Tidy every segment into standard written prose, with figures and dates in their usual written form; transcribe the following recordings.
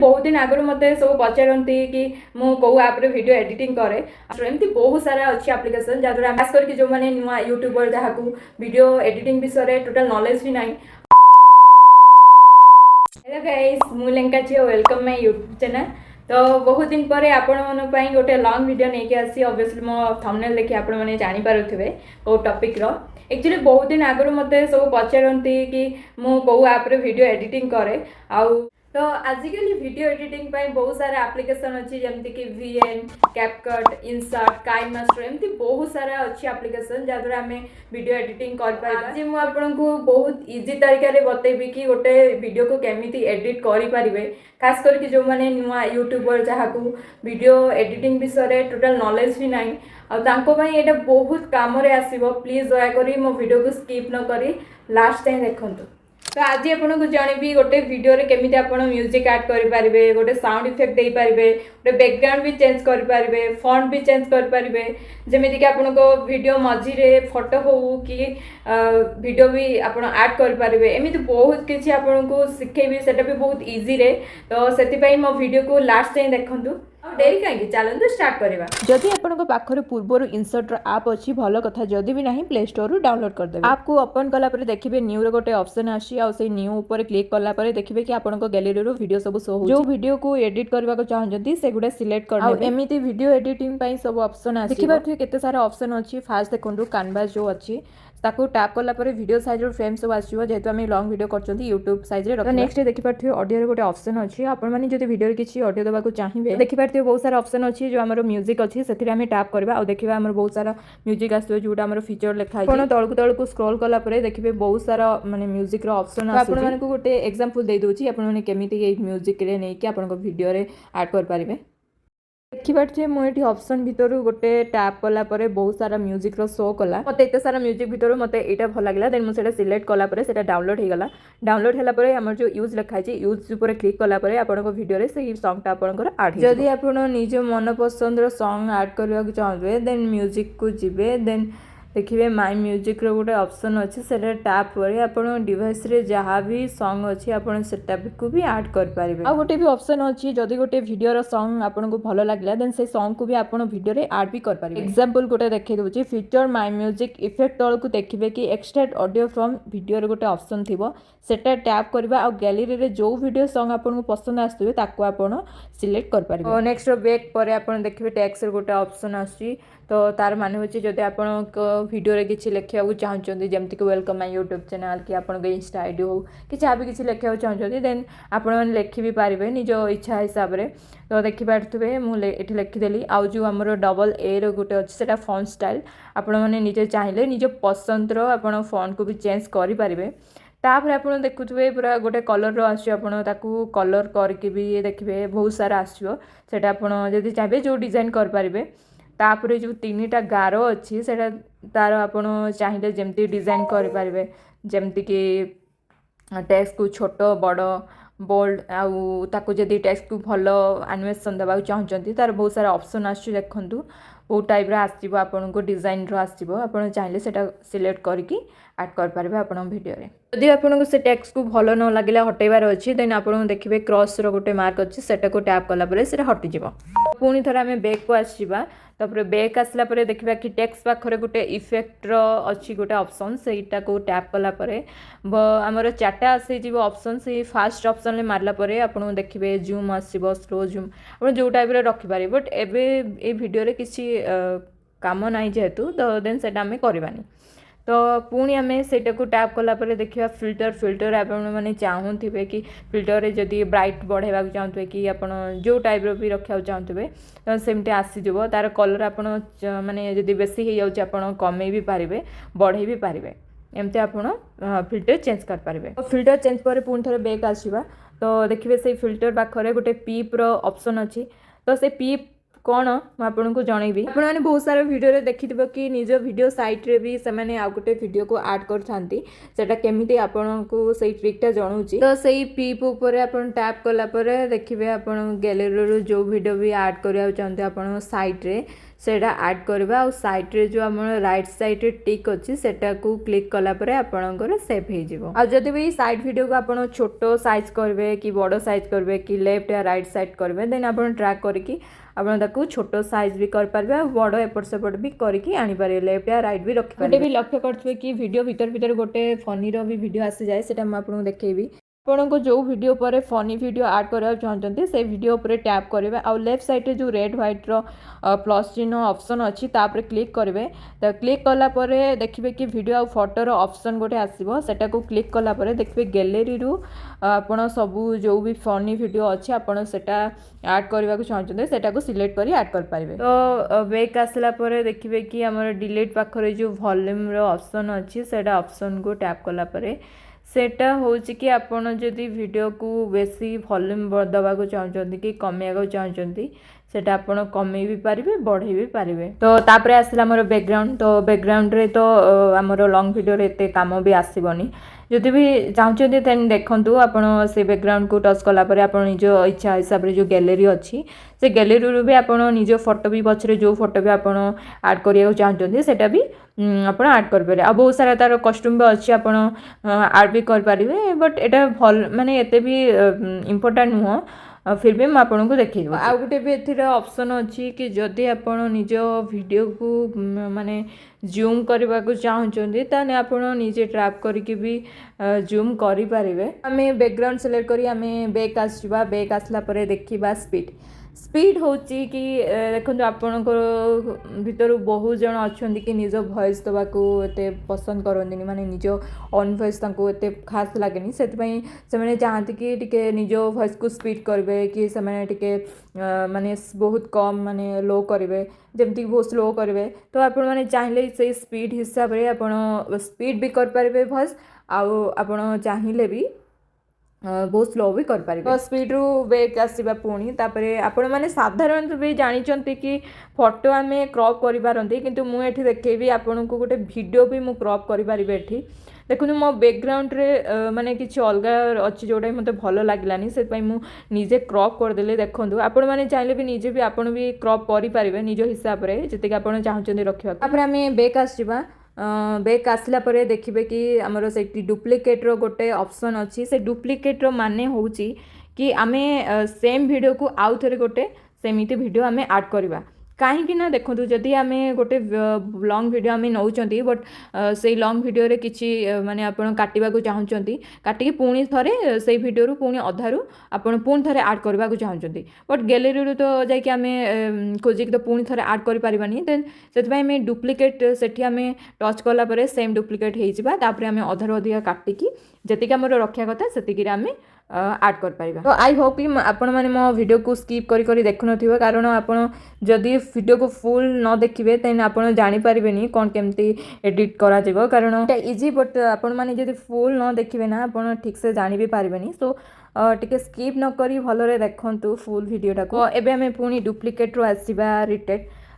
बहुत दिन आगु मत सब पचारती कि मु कौ आप्रे वीडियो एडिटिंग करे एमती बहुत सारा अच्छी एप्लिकेशन जहाँद्वारा खास करके जो मैंने नुआ यूट्यूबर जहाँ को वीडियो एडिटिंग विषय टोटल नॉलेज भी नहीं। हेलो गाइस मु लेंका छी वेलकम माय यूट्यूब चैनल। तो बहुत दिन पर आपण मन गोटे लॉन्ग वीडियो नहीं कि आसी ऑब्वियसली मो थंबनेल देखि आपण माने जानि पारुथिबे को टॉपिक रो। एक्चुअली बहुत दिन आगु मत सब पचारती कि मु कौ आप्रे वीडियो एडिटिंग करे आउ तो आजिकल वीडियो एडिटिंग बहुत सारा एप्लिकेशन अच्छी जमती कि VN, कैपकट, इनसर्ट, काइनमास्टर एमती बहुत सारा अच्छी एप्लिकेशन जहाँद्वारा आम वीडियो एडिटिंग कर आज मुझे बहुत इजी तरीके बतेबी कि गोटे वीडियो को केमिति एडिट करें खास करके जो मैंने नुआ यूट्यूबर जहाँ को वीडियो एडिटिंग विषय टोटल नॉलेज भी नहीं आईटा बहुत काम आसो। प्लीज दयाकोरी मो वीडियो को स्किप न करी लास्ट टाइम देखूँ। तो आज आपको जनबी गोटे वीडियो रे केमिति आपण म्यूजिक ऐड करें गोटे साउंड इफेक्ट दे पारे गोटे बैकग्राउंड भी चेंज करें फॉन्ट भी चेंज करें जमीती कि आपण वीडियो मझी रे फोटो हो कि वीडियो भी आपण ऐड करें एमती बहुत किसी आपन को शिखेबी सेटा भी बहुत इजी रे। तो से मो वीडियो को लास्ट टाइम देखूँ डेरी कहीं चलते स्टार्ट करवा। जदि आपन पाखर पूर्वर इनसर्ट आप अच्छी भल कथा जदि भी नहीं प्ले स्टोर डाउनलोड करदे आप को ओपन कला पर देखिए न्यू रे गोटे ऑप्शन आसी आ से न्यू ऊपर क्लिक कला पर देखिए कि आपन गैलरी रो वीडियो सब शो हो जो वीडियो को एडिट करबा को चाहजंती से गुडा सिलेक्ट कर एमिति वीडियो एडिटिंग पई सब ऑप्शन आसी देखिबा केते सारा ऑप्शन अछि। फास्ट देखंतु कैनवास जो अछि ताको टैप कला पर वीडियो साइज रो फ्रेम सब आसीबो जेहेतु आम लॉन्ग वीडियो करछंती यूट्यूब साइज रे रखबा। नेक्स्ट देखि पारथियो ऑडियो रे गोटे ऑप्शन अछि आपण माने जदि वीडियो रे किछि ऑडियो देबा को चाहिबे देखि पारथियो बहुत सारा ऑप्शन अछि जो हमर म्यूजिक अछि सेथिरे आमे टैप करबा आ देखिबा हमर बहुत सारा म्यूजिक आसीबो जोटा हमर फीचर लिखा अछि कोन तळकु स्क्रॉल कला पर देखिबे बहुत सारा माने म्यूजिक रो ऑप्शन आसी आपण माने को गोटे एग्जांपल दे दोछि आपण माने केमिति ए म्यूजिक रे नै कि आपण को वीडियो रे ऐड कर पारिबे। देखिए मुझे ऑप्शन भितर गोटे टैप कला पर बहुत सारा म्यूजिक रो शो कला मत एत सारा म्यूजिक भितर मत यहाँ भल लगे देन मुझे सिलेक्ट कला डाउनलोड होगा डाउनलोड होगा आम जो यूज लिखाई यूज ऊपर क्लिक कला आपण वीडियो से सॉन्गटा आपंकर ऐड जदि आप निज मन पसंद सॉन्ग ऐड करने को चाहते देन म्यूजिक को जीवे देन देखिए माय म्यूजिक रो गोटे ऑप्शन अच्छे से टैप पर आपण डिवाइस रे जहाँ भी सॉन्ग अच्छी आपण सेटा को भी ऐड कर पारिबे। आ गोटे भी ऑप्शन अच्छी जदि गोटे वीडियो रो सॉन्ग आपन को भलो लागला देन से सॉन्ग को भी आपण वीडियो रे ऐड भी कर पारिबे। एग्जांपल गोटे देखै दोछि फीचर माय म्यूजिक इफेक्ट तळ को देखिबे कि एक्सट्रैक्ट ऑडियो फ्रॉम वीडियो रे गोटे ऑप्शन थिबो सेटा टैप करबा आ गैलरी रे जो वीडियो सॉन्ग आपन को पसंद आस्तबे ताको आपण सिलेक्ट कर पारिबे। नेक्स्ट बैक पर आपण देखिबे टेक्स्ट रे गोटे ऑप्शन आसी तो तार माने होछि जदि आपण वीडियो रे किछि लेखिया को चाहछन्ती जेमति कि वेलकम माय यूट्यूब चैनल कि आपण इंस्टा आईडी हो कि जहाँ भी किछि लेखिया को चाहछन्ती देन आपण माने लेखि भी पारिबे निज इच्छा हिसाब रे। तो देखि पारथुबे मु एठी लेखि देली आउ जो हमर डबल ए रो गोटे अछि सेटा फॉन्ट स्टाइल आपण माने निजे चाहिले निज पसंद रो आपण फॉन्ट को भी चेंज करि पारिबे। तापर आपण देखुथुबे पूरा गोटे कलर रो आसी आपण ताकू कलर करके भी देखिबे बहुत सारा आसीबो सेटा आपण जदि चाहबे जो डिजाइन कर पारिबे। तापर जो तीनटा गारो अच्छी से तार आपण चाहिए जमती डिजाइन करें जमती कि टेक्स्ट को छोट बड़ बोल्ड आउ ताकू जदि टेक्स्ट को भल एनिमेशन देवा चाहते तार बहुत सारा ऑप्शन आसु देखूँ बहुत टाइप आसो आपन को डिजाइन आसो आप चाहिए सेटा सिलेक्ट करके ऐड कर पारे आप वीडियो रे। यदि आपको से टेक्स्ट को भल न लगे हटेबार अच्छी देन आप देखिए क्रॉस रो गोटे मार्क अच्छी सेटा को टैप कला हटिज पुणी थे आम बैक को आसवा तापर बैक आसला देखा कि टेक्स्ट पाखरे गोटे इफेक्ट रो अच्छी गोटे ऑप्शन सेटा को टैप कला आमर चार्टा आसी ऑप्शन से फास्ट ऑप्शन में मारला आपको देखिए जूम आसो स्लो जूम आप जो टाइप रखिपारे बट एवं ये वीडियो रे किसी काम ना जेहेतु तो देन से आम करवानी। तो पुणी आम सेटा को टैप कला देखा फिल्टर आप मैंने चाहूथे कि फिल्टर रे जदि ब्राइट बढ़ावा चाहते कि आप जो टाइप भी रखा चाहते तो सेमती आसीज तार कलर आप माने जदि बेसी हो जाए कमे भी पारे बढ़े भी पारे एमती आप फिल्टर चेंज कर पारे। तो फिल्टर चेंज पर पुणी थे बैक आसवा तो देखिए से फिल्टर पाखरे गोटे पीप रो ऑप्शन अच्छी तो से पीप कौन मुझे जनइबी आपने बहुत सारा वीडियो देखिथिबो कि निज वीडियो साइट रे भी से मैंने आउ गोटे वीडियो को ऐड करथांती सेटा केमिति आपन को सही ट्रिकटा जणुची। तो सही पीप ऊपर आपन टैप कला पर देखिबे आपन गैलरी रो जो वीडियो भी ऐड करिया चाहते आपन साइट रे सेटा ऐड करबा आ साइड रे जो हमर राइट साइड रे टिक अछि सेटा को क्लिक कला परे आपनकर सेव हे जिवो आ जदि भी साइड वीडियो को आपण छोटो साइज करबे कि बड़ो साइज करबे कि लेफ्ट या राइट साइड करबे देन आपण ट्रैक करके आपण ताको छोटो साइज भी कर पारबे आ बड़ो एपट सेपट भी करके आनी पारे लेफ्ट या राइट भी रखि पारबे। गोटे भी लक्ष्य करथबे कि वीडियो भीतर भीतर गोटे फनी रो भी वीडियो आसी जाए सेटा हम आपन देखेबी आपको जो वीडियो पर फनी वीडियो ऐड करबा चाहते से वीडियो पर टैप करेंगे आ लेफ्ट साइड रे जो रेड व्हाइट रो प्लस चिन्ह ऑप्शन अच्छी तापर क्लिक करेंगे तो क्लिक कला परे देखिए कि वीडियो आ फोटो रो ऑप्शन गोटे आसीबो सेटा को क्लिक कला परे देखिए गैलरी रू आपण सबू जो भी फनी वीडियो अच्छी आपण सेटा ऐड करबा को चाहते सेटा को सिलेक्ट करी ऐड कर पारिबे। तो बैक आसला परे देखिए कि हमर डिलीट पाखरे जो वॉल्यूम रो ऑप्शन अच्छी सेटा ऑप्शन को टैप कला परे सेटा होची कि आपण जदि वीडियो को बेसी वॉल्यूम दबा को चाहते कि कमिया को चाहते सेटा आपण कमी भी पारिबे बढ़े भी पारिबे। तो तापरे आसला हमर बैकग्राउंड तो बैकग्राउंड रे तो हमर लॉन्ग वीडियो रे एते काम भी आसीबनी जदि भी चाहते तेन देखंतु आपण से बैकग्राउंड को टच कला परे आपण निज इच्छा हिसाब रे जो गैलरी अच्छी से गैलरी रू भी आपण निज फोटो भी पछरे जो फोटो भी आपण ऐड करिया चाहते सेटा भी आपण ऐड कर पारे आ बहुत सारा तार कस्ट्यूम भी अच्छी आपण ऐड भी कर पारिबे बट एटा भल माने एते भी इम्पोर्टेंट नुह फिर भी मैं आपको देखी आ गोटे भी एथिरे ऑप्शन अच्छी कि जदि आपण निज वीडियो को माने जूम करबा को चाहते ताने आपण निजे ट्रैप करके भी जूम करि पारिबे। आमे बैकग्राउंड सिलेक्ट करी आमे बैक आसबा बैक आसला परे देखिबा स्पीड होची कि देखो आपण भीतर बहुत जन अच्छा कि निज वॉइस दवा को एते पसंद करते माने निज ऑन वॉइस एते खास लगे से मैंने चाहती कि टिके निज वॉइस को स्पीड करेंगे कि से टिके माने बहुत कम माने लो करेंगे जमती बहुत स्लो करेंगे तो आपण मैंने चाहिए से स्पीड हिसाब से आपण स्पीड भी कर पारे वॉइस आपण चाहिए भी बहुत स्लो भी कर पारे। तो स्पीड रू बैक आसवा पुणी तापरे आपण मैंने साधारण भी जानी कि फोटो आम क्रॉप कर पारती किंतु मुझे देखेबी आपन को गोटे वीडियो भी मु क्रॉप कर पारि एठी देखो मो बैकग्राउंड रे माने किसी अलग अच्छी जोटा मते भल लागलानी से निजे क्रॉप करदेले देखो आपण मैंने चाहिए भी निजे भी आपन भी क्रॉप करि पारिबे निज हिसाब रे जति आपण चाहछन्ती रखिबा। तापरे आमे बैक आसीबा बैक आसला परे देखिबे कि हमर से डुप्लिकेट रो गोटे ऑप्शन अच्छी से डुप्लिकेट रो माने होउची कि आमे सेम वीडियो को आउ थरे गोटे सेमिति वीडियो आमे ऐड करबा कहीं ना देखो जदि आम गोटे लॉन्ग वीडियो आम नौचंती बट से लॉन्ग वीडियो रे किछि माने आपण काटिबा को चाहूचंती काटिके पुणी थरे से वीडियो रु पुणी अधारू आपण पुणी थरे ऐड करबा को चाहूचंती बट गैलरी रु तो जाय कि आम खोजिक तो पुणी थरे ऐड कर पारिबानी देन सेति आम डुप्लिकेट सेठी आम टच कला परे सेम डुप्लिकेट हे जिबा तापरे आम अधारू अधिका काटिकी जतिक हमर रखिया कथा सेतिक आम ऐड कर पारिबा। तो आई होप कि आपण माने मो वीडियो को स्किप करी करी देखु नथिबो कारण आपण जदि वीडियो को फुल न देखिबे तेन आपण जानि पारिबेनी कोन केमती एडिट करा जिवो कारण एटा इजी बट आपण माने जदि फुल न देखिबे ना आपण ठीक से जानि भी पारिबेनी सो टिके स्किप न करी भलरे देखंतु फुल वीडियोटा को। एबे हमें पुनी डुप्लिकेट रो आसीबा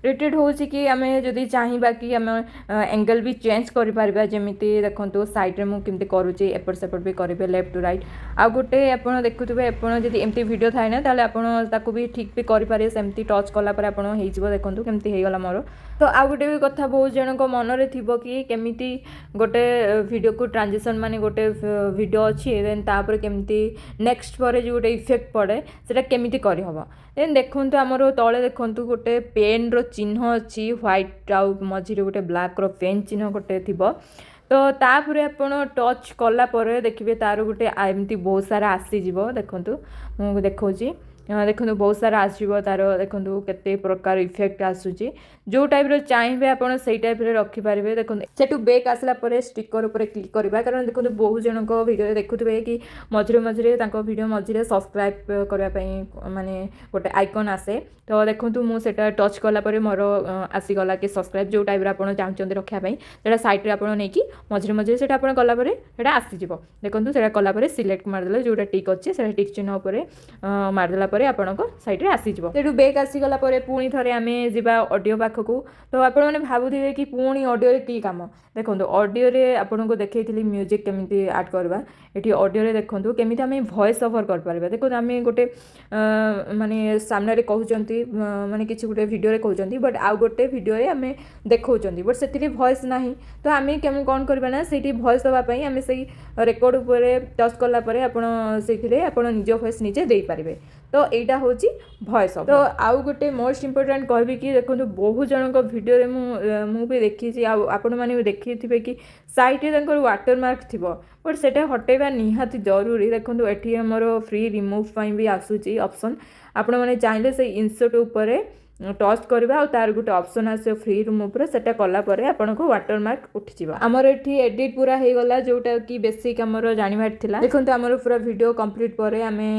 रिटेड होची कि आम जदि चाहिबा कि आम एंगल भी चेंज कर पारिबा जेमिति देखंतु साइड रे मु केमति करूची एपट सेपट भी करिवे लेफ्ट टू राइट आ गोटे आपण देखुथिबे आपण जदि एमती वीडियो थाय ना ताले आपण ताको भी ठीक भी करि पारे सेमती टच कला परे आपण हेइ जिवो देखंतु केमति हेइ गला मोर। तो आ गोटे भी कथा बहुत जन को मन रे थिबो कि केमिति गोटे वीडियो को ट्रांजिशन माने गोटे वीडियो अछि देन तापर केमति नेक्स्ट परे जो गोटे इफेक्ट पड़े सेटा केमिति करि हबो देन देखंतु हमरो तळे देखंतु गोटे पेन रो चिन्ह अच्छी व्हाइट आउ मझी गोटे ब्लैक रो पेन चिन्ह गोटे थिबो तो तापरे आपण टच कला परे देखिबे तार गोटे एमती बहुत सारा आसी जिवो देखंतु मु देखौची देखो बहुत सारा आसो तार देखो केते प्रकार इफेक्ट आसूची जो टाइप रो चाहिए आपन से टाइप रे रखिपारे देखो सेटू बैक आसला परे स्टिकर ऊपर क्लिक करबा कारण देखो बहुत जन को वीडियो देखुथबे कि मझरे मझरे तांको वीडियो मझरे सब्सक्राइब करबा पई माने गोटे आइकन आसे तो देखो मु सेटा टच कला परे मोर आसी गला कि सब्सक्राइब जो टाइप रे आपन चाहचंदी रखिया पई सेटा साइड रे आपन नै कि मझरे मझरे सेटा आपन कला परे सेटा आसी जिवो देखो सेटा कला परे सिलेक्ट मार देले जोटा टिक अछि सेटा टिक चिन्ह ऊपर मार देला ପରେ ଆପଣଙ୍କ ସାଇଟ୍ରେ ଆସିଯିବ। ସେଠୁ ବ୍ୟାକ୍ ଆସିଗଲା ପରେ ପୁଣି ଥରେ ଆମେ ଯିବା ଅଡ଼ିଓ ପାଖକୁ। ତ ଆପଣମାନେ ଭାବୁଥିବେ କି ପୁଣି ଅଡ଼ିଓରେ କି କାମ। ଦେଖନ୍ତୁ ଅଡ଼ିଓରେ ଆପଣଙ୍କୁ ଦେଖେଇଥିଲି ମ୍ୟୁଜିକ୍ କେମିତି ଆଡ଼୍ କରିବା। ଏଠି ଅଡ଼ିଓରେ ଦେଖନ୍ତୁ କେମିତି ଆମେ ଭଏସ୍ ଓଭର୍ କରିପାରିବା। ଦେଖନ୍ତୁ ଆମେ ଗୋଟେ ମାନେ ସାମ୍ନାରେ କହୁଛନ୍ତି ମାନେ କିଛି ଗୋଟେ ଭିଡ଼ିଓରେ କହୁଛନ୍ତି ବଟ୍ ଆଉ ଗୋଟେ ଭିଡ଼ିଓରେ ଆମେ ଦେଖାଉଛନ୍ତି ବଟ୍ ସେଥିରେ ଭଏସ୍ ନାହିଁ। ତ ଆମେ କ'ଣ କରିବା ନା ସେଇଠି ଭଏସ୍ ଦେବା ପାଇଁ ଆମେ ସେଇ ରେକର୍ଡ଼ ଉପରେ ଟଚ୍ କଲା ପରେ ଆପଣ ସେଇଥିରେ ଆପଣ ନିଜ ଭଏସ୍ ନିଜେ ଦେଇପାରିବେ। ତ ଏଇଟା ହେଉଛି ଭଏସ୍ ଓଭର୍। ତ ଆଉ ଗୋଟେ ମୋଷ୍ଟ ଇମ୍ପୋର୍ଟାଣ୍ଟ କହିବି କି ଦେଖନ୍ତୁ ବହୁତ ଜଣଙ୍କ ଭିଡ଼ିଓରେ ମୁଁ ବି ଦେଖିଛି ଆଉ ଆପଣମାନେ ବି ଦେଖିଥିବେ କି ସାଇଟ୍ରେ ତାଙ୍କର ୱାଟରମାର୍କ ଥିବ ବଟ୍ ସେଇଟା ହଟେଇବା ନିହାତି ଜରୁରୀ। ଦେଖନ୍ତୁ ଏଠି ଆମର ଫ୍ରି ରିମୁଭ୍ ପାଇଁ ବି ଆସୁଛି ଅପସନ୍। ଆପଣମାନେ ଚାହିଁଲେ ସେଇ ଇନସର୍ଟ ଉପରେ ଟଚ୍ କରିବା ଆଉ ତାର ଗୋଟେ ଅପସନ୍ ଆସିବ ଫ୍ରି ରିମୁଭ୍ର, ସେଇଟା କଲା ପରେ ଆପଣଙ୍କୁ ୱାଟରମାର୍କ ଉଠିଯିବ। ଆମର ଏଠି ଏଡ଼ିଟ୍ ପୁରା ହେଇଗଲା ଯେଉଁଟା କି ବେସିକ୍ ଆମର ଜାଣିବାର ଥିଲା। ଦେଖନ୍ତୁ ଆମର ପୁରା ଭିଡ଼ିଓ କମ୍ପ୍ଲିଟ୍ ପରେ ଆମେ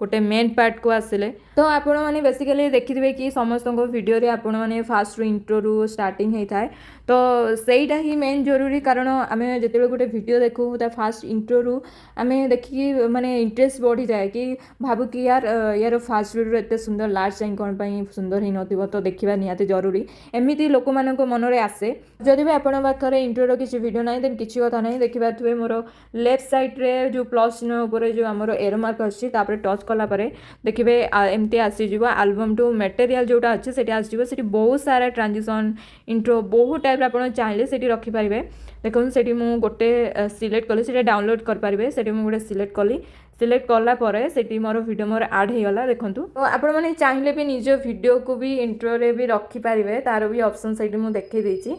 ଗୋଟେ ମେନ୍ ପାର୍ଟକୁ ଆସିଲେ। ତ ଆପଣମାନେ ବେସିକାଲି ଦେଖିଥିବେ କି ସମସ୍ତଙ୍କ ଭିଡ଼ିଓରେ ଆପଣମାନେ ଫାର୍ଷ୍ଟରୁ ଇଣ୍ଟ୍ରୋରୁ ଷ୍ଟାର୍ଟିଂ ହେଇଥାଏ। ତ ସେଇଟା ହିଁ ମେନ୍ ଜରୁରୀ କାରଣ ଆମେ ଯେତେବେଳେ ଗୋଟେ ଭିଡ଼ିଓ ଦେଖୁ ତା ଫାର୍ଷ୍ଟ ଇଣ୍ଟ୍ରୋରୁ ଆମେ ଦେଖିକି ମାନେ ଇଣ୍ଟରେଷ୍ଟ ବଢ଼ିଯାଏ କି ଭାବୁ କି ୟାର ଫାର୍ଷ୍ଟ ଭିଡ଼ିଓ ଏତେ ସୁନ୍ଦର ଲାଷ୍ଟ ଯାଏଁ କ'ଣ ପାଇଁ ସୁନ୍ଦର ହେଇନଥିବ ତ ଦେଖିବା ନିହାତି ଜରୁରୀ ଏମିତି ଲୋକମାନଙ୍କ ମନରେ ଆସେ। ଯଦି ବି ଆପଣଙ୍କ ପାଖରେ ଇଣ୍ଟ୍ରୋର କିଛି ଭିଡ଼ିଓ ନାହିଁ ଦେନ୍ କିଛି କଥା ନାହିଁ, ଦେଖିପାରୁଥିବେ ମୋର ଲେଫ୍ଟ ସାଇଡ଼୍ରେ ଯେଉଁ ପ୍ଲସ୍ ଚିହ୍ନ ଉପରେ ଯେଉଁ ଆମର ଏରୋ ମାର୍କ ଅଛି ତାପରେ ଟଚ୍ କଲା ପରେ ଦେଖିବେ ଏମିତି ଆସିଯିବ ଆଲବମ୍ ଟୁ ମେଟେରିଆଲ୍ ଯେଉଁଟା ଅଛି ସେଠି ଆସିଯିବ। ସେଠି ବହୁତ ସାରା ଟ୍ରାଞ୍ଜିସନ୍ ଇଣ୍ଟ୍ରୋ ବହୁତ ଟାଇପ୍ର ଆପଣ ଚାହିଁଲେ ସେଠି ରଖିପାରିବେ। ଦେଖନ୍ତୁ ସେଠି ମୁଁ ଗୋଟେ ସିଲେକ୍ଟ କଲି, ସେଇଟା ଡାଉନଲୋଡ଼ କରିପାରିବେ। ସେଠି ମୁଁ ଗୋଟେ ସିଲେକ୍ଟ କଲି, ସିଲେକ୍ଟ କଲା ପରେ ସେଠି ମୋର ଭିଡ଼ିଓ ମୋର ଆଡ଼୍ ହେଇଗଲା। ଦେଖନ୍ତୁ ତ ଆପଣମାନେ ଚାହିଁଲେ ବି ନିଜ ଭିଡ଼ିଓକୁ ବି ଇଣ୍ଟ୍ରୋରେ ବି ରଖିପାରିବେ, ତାର ବି ଅପସନ୍ ସେଇଠି ମୁଁ ଦେଖେଇ ଦେଇଛି।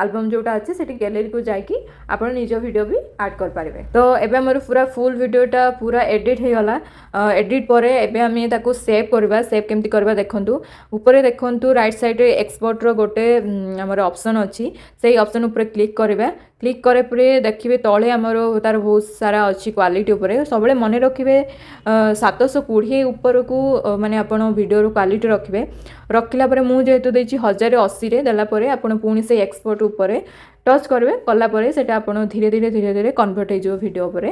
ଆଲବମ୍ ଯେଉଁଟା ଅଛି ସେଠି ଗ୍ୟାଲେରୀକୁ ଯାଇକି ଆପଣ ନିଜ ଭିଡ଼ିଓ ବି ଆଡ଼୍ କରିପାରିବେ। ତ ଏବେ ଆମର ପୁରା ଫୁଲ୍ ଭିଡ଼ିଓଟା ପୁରା ଏଡ଼ିଟ୍ ହେଇଗଲା। ଏଡ଼ିଟ୍ ପରେ ଏବେ ଆମେ ତାକୁ ସେଭ୍ କରିବା। ସେଭ୍ କେମିତି କରିବା ଦେଖନ୍ତୁ, ଉପରେ ଦେଖନ୍ତୁ ରାଇଟ୍ ସାଇଡ଼୍ରେ ଏକ୍ସପୋର୍ଟର ଗୋଟେ ଆମର ଅପସନ୍ ଅଛି, ସେଇ ଅପସନ୍ ଉପରେ କ୍ଲିକ୍ କରିବା। କ୍ଲିକ୍ କରେ ପରେ ଦେଖିବେ ତଳେ ଆମର ତାର ବହୁତ ସାରା ଅଛି କ୍ୱାଲିଟି ଉପରେ। ସବୁବେଳେ ମନେ ରଖିବେ 720 ଉପରକୁ ମାନେ ଆପଣ ଭିଡ଼ିଓର କ୍ୱାଲିଟି ରଖିବେ। ରଖିଲା ପରେ ମୁଁ ଯେହେତୁ ଦେଇଛି 1080ରେ ଦେଲା ପରେ ଆପଣ ପୁଣି ସେଇ ଏକ୍ସପୋର୍ଟ ଉପରେ ଟଚ୍ କରିବେ। କଲା ପରେ ସେଇଟା ଆପଣ ଧୀରେ ଧୀରେ କନଭର୍ଟ ହେଇଯିବ ଭିଡ଼ିଓ ଉପରେ।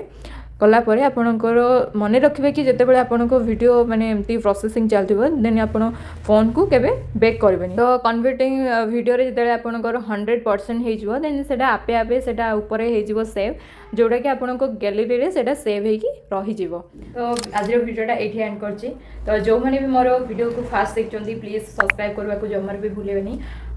କଲା ପରେ ଆପଣଙ୍କର ମନେ ରଖିବେ କି ଯେତେବେଳେ ଆପଣଙ୍କ ଭିଡ଼ିଓ ମାନେ ଏମିତି ପ୍ରୋସେସିଂ ଚାଲିଥିବ ଦେନ୍ ଆପଣ ଫୋନ୍କୁ କେବେ ବେକ୍ କରିବେନି। ତ କନଭର୍ଟିଂ ଭିଡ଼ିଓରେ ଯେତେବେଳେ ଆପଣଙ୍କର 100% ହେଇଯିବ ଦେନ୍ ସେଇଟା ଆପେ ଆପେ ସେଇଟା ଉପରେ ହେଇଯିବ ସେଭ୍, ଯେଉଁଟାକି ଆପଣଙ୍କ ଗ୍ୟାଲେରୀରେ ସେଇଟା ସେଭ୍ ହେଇକି ରହିଯିବ। ତ ଆଜିର ଭିଡ଼ିଓଟା ଏଇଠି ଏଣ୍ଡ କରିଛି। ତ ଯେଉଁମାନେ ବି ମୋର ଭିଡ଼ିଓକୁ ଫାଷ୍ଟ ଦେଖିଛନ୍ତି ପ୍ଲିଜ୍ ସବସ୍କ୍ରାଇବ୍ କରିବାକୁ ଜମାରୁ ବି ଭୁଲିବେନି।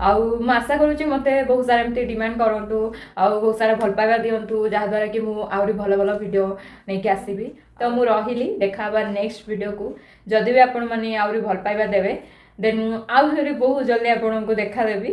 ଆଉ ମୁଁ ଆଶା କରୁଛି ମୋତେ ବହୁତ ସାରା ଏମିତି ଡିମାଣ୍ଡ କରନ୍ତୁ ଆଉ ବହୁତ ସାରା ଭଲ ପାଇବା ଦିଅନ୍ତୁ ଯାହାଦ୍ୱାରା କି ମୁଁ ଆହୁରି ଭଲ ଭଲ ଭିଡ଼ିଓ ନେଇକି ଆସିବି। ତ ମୁଁ ରହିଲି, ଦେଖା ହେବା ନେକ୍ସଟ ଭିଡ଼ିଓକୁ। ଯଦି ବି ଆପଣମାନେ ଆହୁରି ଭଲ ପାଇବା ଦେବେ ଦେନ୍ ମୁଁ ଆଉ ଥରେ ବହୁତ ଜଲ୍ଦି ଆପଣଙ୍କୁ ଦେଖାଦେବି।